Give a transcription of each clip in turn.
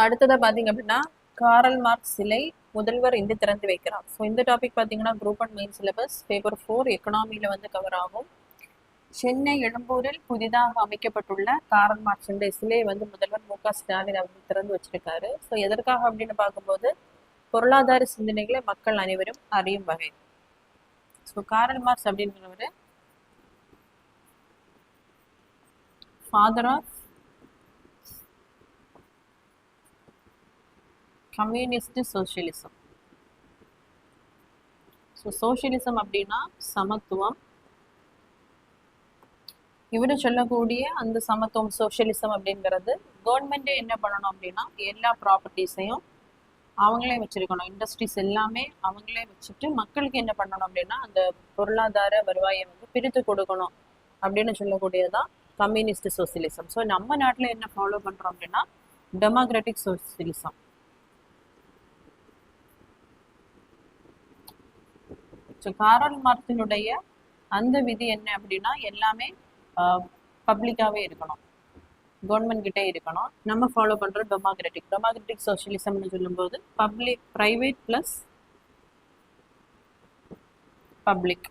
அடுத்ததாக பார்த்தீங்க அப்படின்னா காரல் மார்க்ஸ் சிலை முதல்வர் இன்று திறந்து வைக்கிறார். ஸோ இந்த டாபிக் பார்த்தீங்கன்னா group and main syllabus paper 4 எக்கனாமியில் வந்து கவர் ஆகும். சென்னை எழும்பூரில் புதிதாக அமைக்கப்பட்டுள்ள காரல் மார்க்ஸுடைய சிலையை வந்து முதல்வர் மு.க. ஸ்டாலின் அவர் திறந்து வச்சிருக்காரு. ஸோ எதற்காக அப்படின்னு பார்க்கும்போது பொருளாதார சிந்தனைகளை மக்கள் அனைவரும் அறியும் வகை. ஸோ காரல் மார்க்ஸ் அப்படிங்கிறவர் father of communist socialism. So socialism அப்படின்னா சமத்துவம். இவரு சொல்லக்கூடிய அந்த சமத்துவம் சோசியலிசம் அப்படிங்கிறது கவர்மெண்ட்டே என்ன பண்ணணும் அப்படின்னா எல்லா ப்ராப்பர்ட்டிஸையும் அவங்களே வச்சிருக்கணும். இண்டஸ்ட்ரீஸ் எல்லாமே அவங்களே வச்சுட்டு மக்களுக்கு என்ன பண்ணணும் அப்படின்னா அந்த பொருளாதார வருவாயை வந்து பிரித்து கொடுக்கணும் அப்படின்னு சொல்லக்கூடியதான் கம்யூனிஸ்ட் சோசியலிசம். ஸோ நம்ம நாட்டில் என்ன ஃபாலோ பண்ணுறோம் அப்படின்னா டெமோக்ராட்டிக் சோசியலிசம். ஸோ காரல் மார்க்ஸினுடைய அந்த விதி என்ன அப்படின்னா எல்லாமே பப்ளிக்காகவே இருக்கணும், கவர்மெண்ட் கிட்டே இருக்கணும். நம்ம ஃபாலோ பண்ணுறோம் டெமோக்ராட்டிக் சோசியலிசம்னு சொல்லும்போது ப்ரைவேட் ப்ளஸ் பப்ளிக்.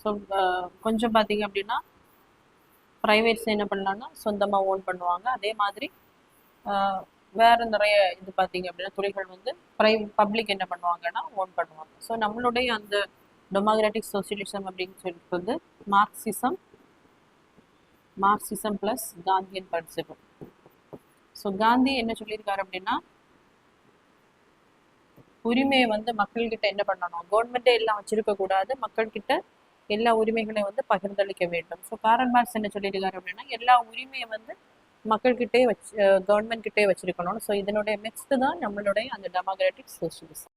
ஸோ கொஞ்சம் பார்த்தீங்க அப்படின்னா ப்ரைவேட்ஸ் என்ன பண்ணலான்னா சொந்தமாக ஓன் பண்ணுவாங்க. அதே மாதிரி வேறு நிறைய இது பார்த்தீங்க அப்படின்னா துறைகள் வந்து பப்ளிக் என்ன பண்ணுவாங்கன்னா ஓன் பண்ணுவாங்க. ஸோ நம்மளுடைய அந்த டெமோக்ராட்டிக் சோசியலிசம் அப்படின்னு சொல்லிட்டு வந்து Marxism plus Gandhian principle. So Gandhi என்ன சொல்லியிருக்காரு அப்படின்னா உரிமையை வந்து மக்கள்கிட்ட என்ன பண்ணணும், கவர்மெண்ட்டே எல்லாம் வச்சிருக்க கூடாது, மக்கள்கிட்ட எல்லா உரிமைகளையும் வந்து பகிர்ந்தளிக்க வேண்டும். ஸோ காரல் மார்க்ஸ் என்ன சொல்லியிருக்காரு அப்படின்னா எல்லா உரிமையை வந்து மக்கள்கிட்டே கவர்மெண்ட் கிட்டே வச்சிருக்கணும். ஸோ இதனுடைய மிக்ஸ்டு தான் நம்மளுடைய அந்த டெமோக்ராட்டிக் சோசியலிசம்.